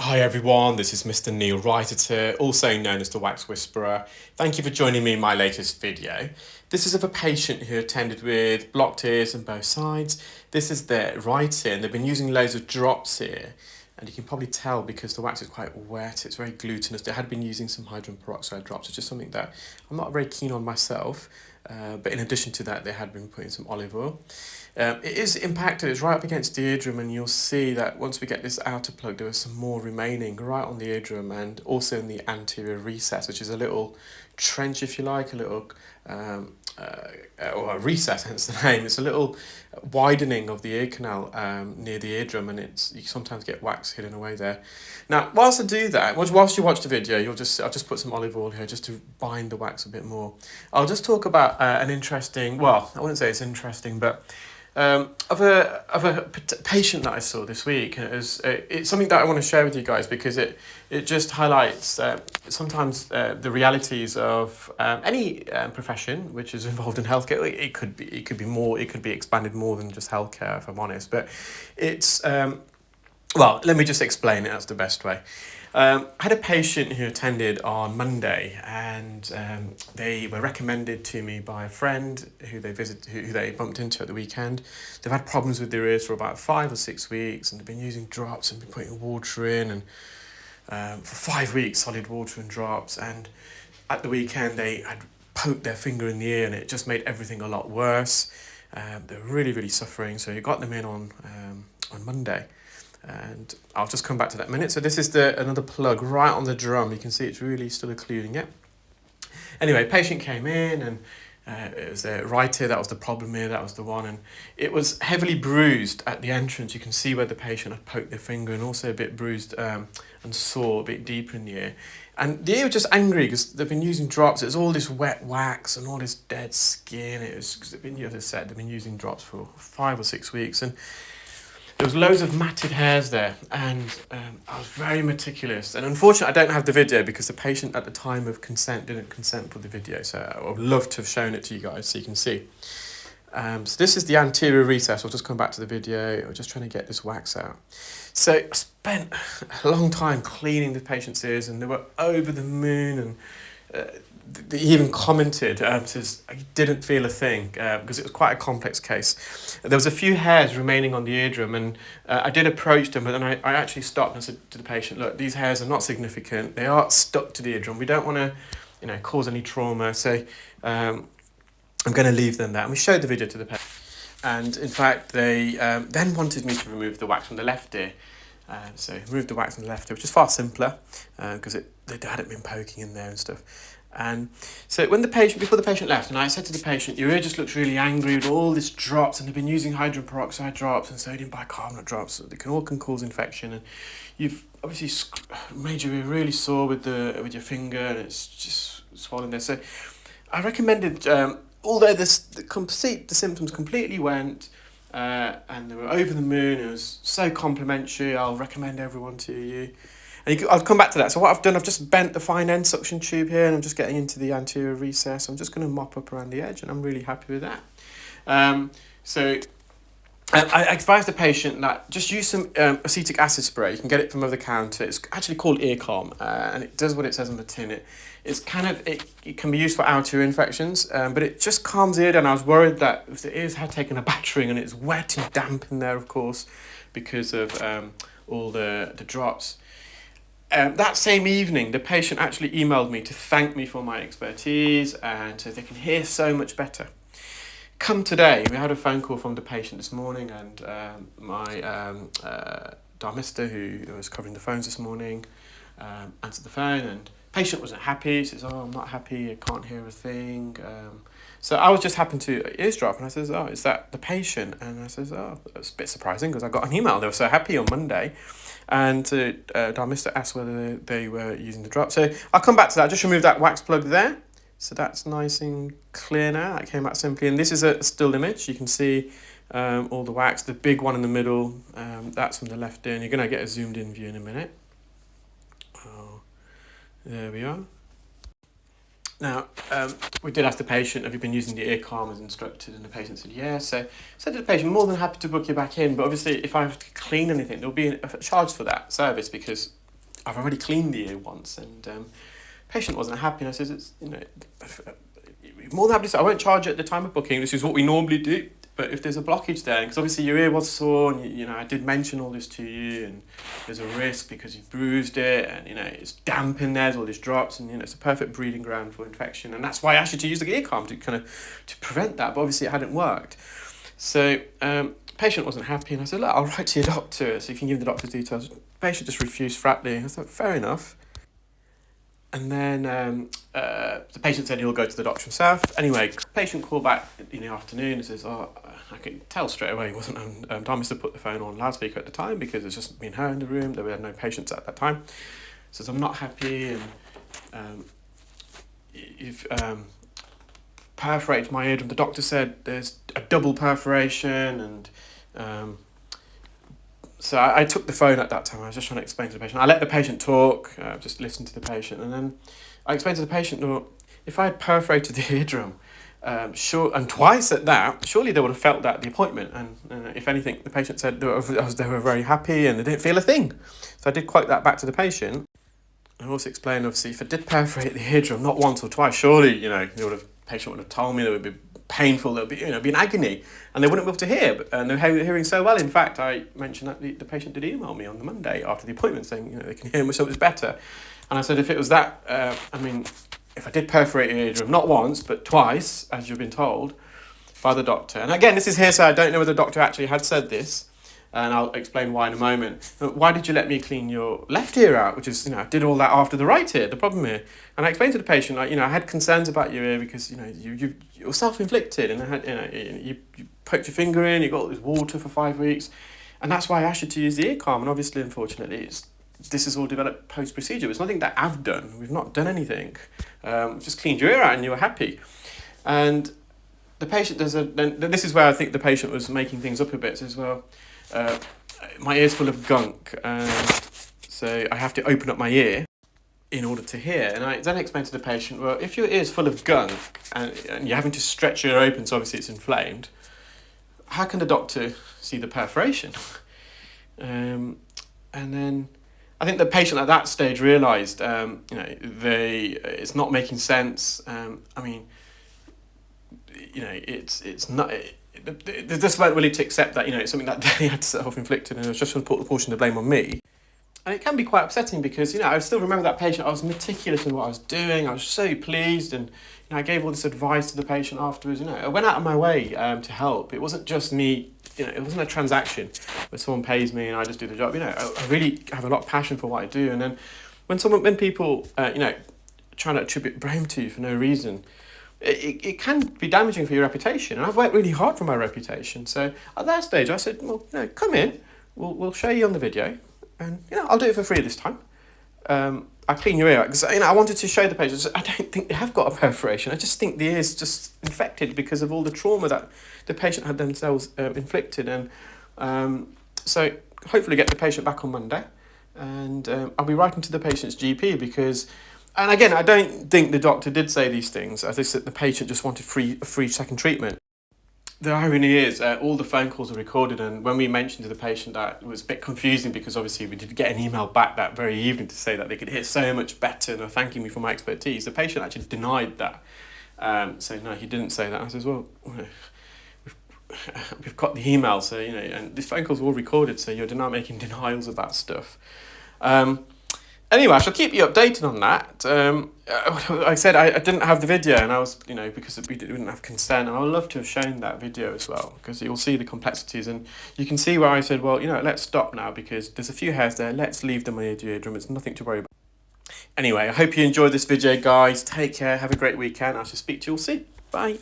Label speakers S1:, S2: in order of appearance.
S1: Hi everyone, this is Mr Neel Raithatha, also known as the Wax Whisperer. Thank you for joining me in my latest video. This is of a patient who attended with blocked ears on both sides. This is their right ear and they've been using loads of drops here. And you can probably tell because the wax is quite wet, it's very glutinous. They had been using some hydrogen peroxide drops, which is something that I'm not very keen on myself. But in addition to that, they had been putting some olive oil. It is impacted, it's right up against the eardrum, and you'll see that once we get this outer plug, there was some more remaining right on the eardrum and also in the anterior recess, which is a little trench, if you like, a little, or a recess, hence the name. It's a little widening of the ear canal near the eardrum, and you sometimes get wax hidden away there. Now, whilst I do that, whilst you watch the video, I'll just put some olive oil here just to bind the wax a bit more. I'll just talk about an interesting, well, I wouldn't say it's interesting, but of a patient that I saw this week. It's something that I want to share with you guys because it just highlights sometimes the realities of any profession which is involved in healthcare. It could be expanded more than just healthcare, if I'm honest. But it's well, let me just explain it. That's the best way. I had a patient who attended on Monday, and they were recommended to me by a friend who they bumped into at the weekend. They've had problems with their ears for about 5 or 6 weeks, and they've been using drops and been putting water in, and for 5 weeks, solid water and drops. And at the weekend, they had poked their finger in the ear, and it just made everything a lot worse. They're really, really suffering. So you got them in on Monday. And I'll just come back to that in a minute. So this is another plug right on the drum. You can see it's really still occluding it. Anyway, patient came in and it was the right ear, that was the problem ear, that was the one. And it was heavily bruised at the entrance. You can see where the patient had poked their finger, and also a bit bruised and sore a bit deeper in the ear. And the ear was just angry because they've been using drops. It was all this wet wax and all this dead skin. It was because as I said, they've been using drops for 5 or 6 weeks. And there was loads of matted hairs there, and I was very meticulous. And unfortunately, I don't have the video because the patient at the time of consent didn't consent for the video. So I would love to have shown it to you guys so you can see. So this is the anterior recess. I'll just come back to the video. I'm just trying to get this wax out. So I spent a long time cleaning the patient's ears, and they were over the moon, and they even commented, says I didn't feel a thing because it was quite a complex case. There was a few hairs remaining on the eardrum, and I did approach them, but then I actually stopped and said to the patient, look, these hairs are not significant. They are stuck to the eardrum. We don't want to, cause any trauma. So I'm going to leave them there. And we showed the video to the patient. And in fact, they then wanted me to remove the wax from the left ear. So removed the wax from the left ear, which is far simpler because they hadn't been poking in there and stuff. And so before the patient left, and I said to the patient, your ear just looks really angry with all these drops, and they've been using hydrogen peroxide drops and sodium bicarbonate drops. So they can cause infection, and you've obviously made your ear really sore with your finger, and it's just swollen there. So I recommended, although the symptoms completely went, and they were over the moon, it was so complimentary, I'll recommend everyone to you. And I'll come back to that. So what I've done, I've just bent the fine end suction tube here, and I'm just getting into the anterior recess. I'm just going to mop up around the edge, and I'm really happy with that. I advise the patient that just use some acetic acid spray. You can get it from over the counter. It's actually called Ear Calm, and it does what it says on the tin. It can be used for outer ear infections, but it just calms the ear down. I was worried that if the ears had taken a battering, and it's wet and damp in there, of course, because of all the drops. That same evening, the patient actually emailed me to thank me for my expertise and so they can hear so much better. Come today, we had a phone call from the patient this morning, and my Dharmista, who was covering the phones this morning, answered the phone, and patient wasn't happy. He says, I'm not happy, I can't hear a thing. So I was just happened to eavesdrop, and I says, is that the patient? And I says, that's a bit surprising because I got an email. They were so happy on Monday. And Dharmista asked whether they were using the drop. So I'll come back to that. I just removed that wax plug there. So that's nice and clear now. That came out simply. And this is a still image. You can see all the wax. The big one in the middle, that's from the left ear. And you're going to get a zoomed in view in a minute. Oh, there we are. Now, we did ask the patient, have you been using the ear calm as instructed? And the patient said, yes. So I said to the patient, more than happy to book you back in. But obviously, if I have to clean anything, there'll be a charge for that service because I've already cleaned the ear once, and patient wasn't happy, and I said, it's, more than happy to say, I won't charge at the time of booking, this is what we normally do, but if there's a blockage there, because obviously your ear was sore, and I did mention all this to you, and there's a risk because you've bruised it, and it's damp in there, there's all these drops, and it's a perfect breeding ground for infection, and that's why I asked you to use the ear calm to prevent that, but obviously it hadn't worked. So patient wasn't happy, and I said, look, I'll write to your doctor so you can give the doctor's details. Patient just refused flatly. I thought, fair enough. And then the patient said he'll go to the doctor himself. Anyway, patient called back in the afternoon and says, I could tell straight away he wasn't on. Tom must have put the phone on loudspeaker at the time because it's just me and her in the room. There were no patients at that time. Says, I'm not happy, and you've perforated my eardrum. The doctor said there's a double perforation, and so I took the phone at that time. I was just trying to explain to the patient. I let the patient talk, just listen to the patient, and then I explained to the patient, well, if I had perforated the eardrum, and twice at that, surely they would have felt that at the appointment. And if anything, the patient said they were very happy and they didn't feel a thing. So I did quote that back to the patient. I also explained, obviously, if I did perforate the eardrum, not once or twice, surely, patient would have told me there would be painful, there would be an agony, and they wouldn't be able to hear, and they're hearing so well. In fact, I mentioned that the patient did email me on the Monday after the appointment saying, they can hear me, so it was better. And I said, if it was that, if I did perforate your eardrum, not once, but twice, as you've been told by the doctor, and again, this is hearsay, I don't know whether the doctor actually had said this, and I'll explain why in a moment. But why did you let me clean your left ear out? Which is, I did all that after the right ear, the problem here. And I explained to the patient, I had concerns about your ear because, you were self-inflicted, and I had, you poked your finger in, you got all this water for 5 weeks, and that's why I asked you to use the ear calm. And obviously, unfortunately, this is all developed post-procedure. It's nothing that I've done. We've not done anything. We've just cleaned your ear out and you were happy. And the patient this is where I think the patient was making things up a bit as well. My ear's full of gunk, so I have to open up my ear in order to hear. And I then explained to the patient, well, if your ear's full of gunk and you're having to stretch your ear open, so obviously it's inflamed, how can the doctor see the perforation? And then I think the patient at that stage realised, it's not making sense. It's not. They just weren't willing to accept that, it's something that they had self-inflicted, and it was just going to put the portion of blame on me. And it can be quite upsetting because, I still remember that patient. I was meticulous in what I was doing. I was so pleased, and I gave all this advice to the patient afterwards. I went out of my way to help. It wasn't just me. It wasn't a transaction where someone pays me and I just do the job. I really have a lot of passion for what I do. And then when people, trying to attribute blame to you for no reason, it can be damaging for your reputation, and I've worked really hard for my reputation. So at that stage, I said, well, come in, we'll show you on the video, and I'll do it for free this time. I clean your ear because I wanted to show the patients. I don't think they have got a perforation. I just think the ear's just infected because of all the trauma that the patient had themselves inflicted, and so hopefully get the patient back on Monday, and I'll be writing to the patient's GP because. And again, I don't think the doctor did say these things. As I said, the patient just wanted a free second treatment. The irony is, all the phone calls are recorded, and when we mentioned to the patient that, it was a bit confusing because obviously we did get an email back that very evening to say that they could hear so much better and are thanking me for my expertise. The patient actually denied that. So no, he didn't say that. I says, well, we've got the email, so, and these phone calls are all recorded, so you're not making denials about stuff. Anyway, I shall keep you updated on that. I said I didn't have the video, and I was, because we didn't have consent, and I would love to have shown that video as well, because you'll see the complexities, and you can see where I said, well, let's stop now, because there's a few hairs there, let's leave them on your eardrum, it's nothing to worry about. Anyway, I hope you enjoyed this video, guys. Take care, have a great weekend, I shall speak to you all soon. Bye.